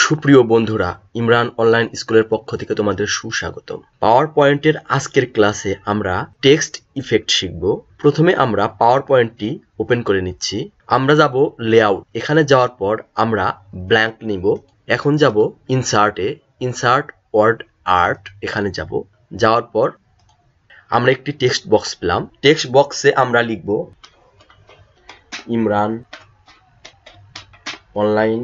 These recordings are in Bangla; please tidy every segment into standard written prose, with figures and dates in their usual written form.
সুপ্রিয় বন্ধুরা, ইমরান অনলাইন স্কুলের পক্ষ থেকে তোমাদের সুস্বাগতম। পাওয়ার পয়েন্টের আজকের ক্লাসে আমরা টেক্সট ইফেক্ট শিখব। প্রথমে আমরা পাওয়ার পয়েন্টটি ওপেন করে নিচ্ছি। আমরা যাব লেআউট, এখানে যাওয়ার পর আমরা ব্ল্যাঙ্ক নিব। এখন যাব ইনসার্টে, ইনসার্ট ওয়ার্ড আর্ট, এখানে যাব। যাওয়ার পর আমরা একটি টেক্সট বক্স পেলাম। টেক্সট বক্সে আমরা লিখব ইমরান অনলাইন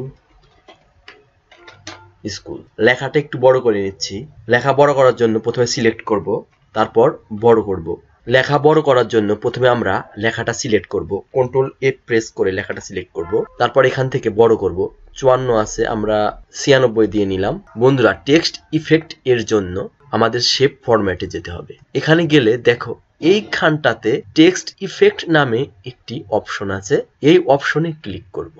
স্কুল। লেখাটা একটু বড় করে নিচ্ছি। লেখা বড় করার জন্য প্রথমে সিলেক্ট করব, তারপর বড় করব। লেখা বড় করার জন্য প্রথমে আমরা লেখাটা সিলেক্ট করব, কন্ট্রোল এ প্রেস করে লেখাটা সিলেক্ট করব, তারপর এখান থেকে বড় করব। 54 আছে, আমরা 96 দিয়ে নিলাম। বন্ধুরা, টেক্সট ইফেক্ট এর জন্য আমাদের শেপ ফরম্যাটে যেতে হবে। এখানে গেলে দেখো এইখানটাতে টেক্সট ইফেক্ট নামে একটি অপশন আছে, এই অপশনে ক্লিক করব।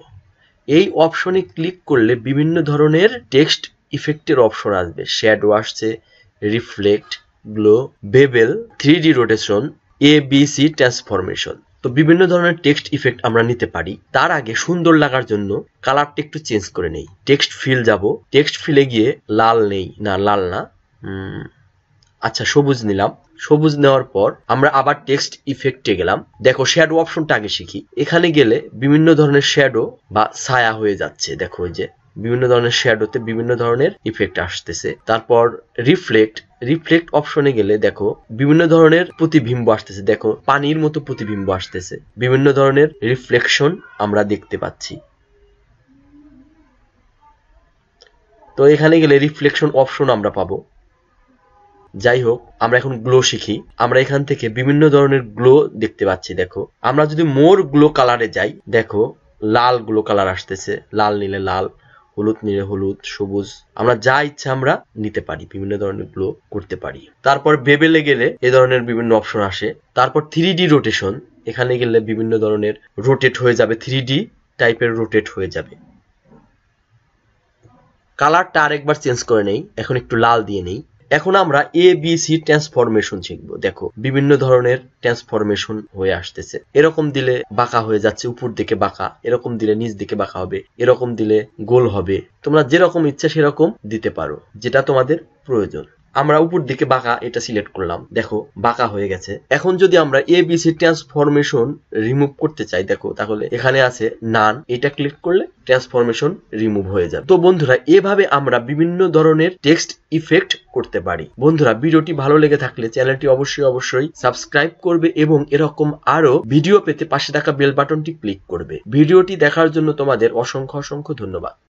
এই অপশনে ক্লিক করলে বিভিন্ন ধরনের টেক্সট ইফেক্টের অপশন আসবে। শ্যাডো আসছে, reflect, glow, bevel, 3D rotation, ABC transformation. তো বিভিন্ন ধরনের টেক্সট ইফেক্ট আমরা নিতে পারি। তার আগে সুন্দর লাগার জন্য কালারটা একটু চেঞ্জ করে নেই। টেক্সট ফিল যাব, টেক্সট ফিলে গিয়ে লাল নেই, না লাল না, আচ্ছা সবুজ নিলাম। সবুজ নেওয়ার পর আমরা আবার টেক্সট ইফেক্টে গেলাম। দেখো শ্যাডো অপশনটা আগে শিখি। এখানে গেলে বিভিন্ন ধরনের শ্যাডো বা ছায়া হয়ে যাচ্ছে। দেখো ওই যে বিভিন্ন ধরনের শ্যাডোতে বিভিন্ন ধরনের ইফেক্ট আসতেছে। তারপর রিফ্লেক্ট, রিফ্লেক্ট অপশনে গেলে দেখো বিভিন্ন ধরনের প্রতিবিম্ব আসতেছে। দেখো পানির মতো প্রতিবিম্ব আসতেছে, বিভিন্ন ধরনের রিফ্লেকশন আমরা দেখতে পাচ্ছি। তো এখানে গেলে রিফ্লেকশন অপশন আমরা পাবো। যাই হোক, আমরা এখন গ্লো শিখি। আমরা এখান থেকে বিভিন্ন ধরনের গ্লো দেখতে পাচ্ছি। দেখো আমরা যদি মোর গ্লো কালারে যাই, দেখো লাল গ্লো কালার আসতেছে। লাল নিলে লাল, হলুদ নিলে হলুদ, সবুজ, আমরা যা ইচ্ছা আমরা নিতে পারি, বিভিন্ন ধরনের গ্লো করতে পারি। তারপর বেবেলে গেলে এ ধরনের বিভিন্ন অপশন আসে। তারপর 3D রোটেশন, এখানে গেলে বিভিন্ন ধরনের রোটেট হয়ে যাবে, 3D টাইপের রোটেট হয়ে যাবে। কালারটা আরেকবার চেঞ্জ করে নেই, এখন একটু লাল দিয়ে নেই। এখন আমরা ABC ট্রান্সফরমেশন শিখব। দেখো বিভিন্ন ধরনের ট্রান্সফরমেশন হয়ে আসতেছে। এরকম দিলে বাঁকা হয়ে যাচ্ছে, উপর দিকে বাঁকা, এরকম দিলে নিচ দিকে বাঁকা হবে, এরকম দিলে গোল হবে। তোমরা যেরকম ইচ্ছা সেরকম দিতে পারো, যেটা তোমাদের প্রয়োজন। আমরা উপর দিকে বাঁকা এটা সিলেক্ট করলাম, দেখো বাঁকা হয়ে গেছে। এখন যদি আমরা ABC ট্রান্সফরমেশন রিমুভ করতে চাই, দেখো তাহলে এখানে আছে নান, এটা ক্লিক করলে ট্রান্সফরমেশন রিমুভ হয়ে যাবে। তো বন্ধুরা, এভাবে আমরা বিভিন্ন ধরনের টেক্সট ইফেক্ট করতে পারি। বন্ধুরা, ভিডিওটি ভালো লেগে থাকলে চ্যানেলটি অবশ্যই সাবস্ক্রাইব করবে এবং এরকম আরো ভিডিও পেতে পাশে থাকা বেল বাটনটি ক্লিক করবে। ভিডিওটি দেখার জন্য তোমাদের অসংখ্য ধন্যবাদ।